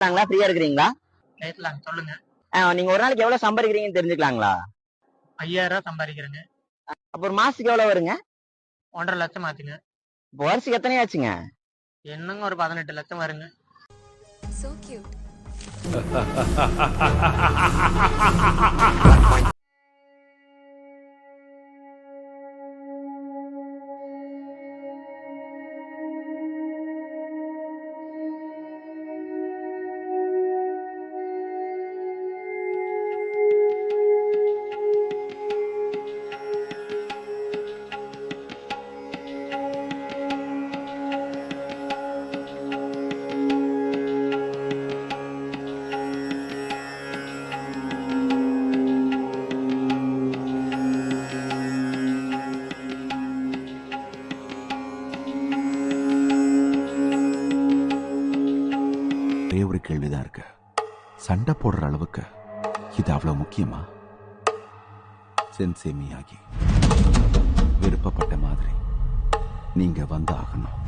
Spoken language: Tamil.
ஃப்ரீயா இருக்கிறீங்களா? பேசலாம் சொல்லுங்க. நீங்க ஒரு நாளைக்கு எவ்வளவு சம்பாதிக்கிறீங்கன்னு தெரிஞ்சுக்கலாங்களா? 5000 சம்பாதிக்கிறேங்க. அப்ப ஒரு மாசத்துக்கு எவ்வளவு வருங்க? 1,50,000 லட்சம் ஆச்சுங்க. இப்ப வருஷத்துக்கு எத்தனை ஆச்சுங்க? என்னங்க ஒரு 18 லட்சம் வருங்க. So cute. ஒரே ஒரு கேள்விதான் இருக்கு. சண்டை போடுற அளவுக்கு இது அவ்வளவு முக்கியமா? சென்சே மியாகி விருப்பப்பட்ட மாதிரி நீங்க வந்து ஆகணும்.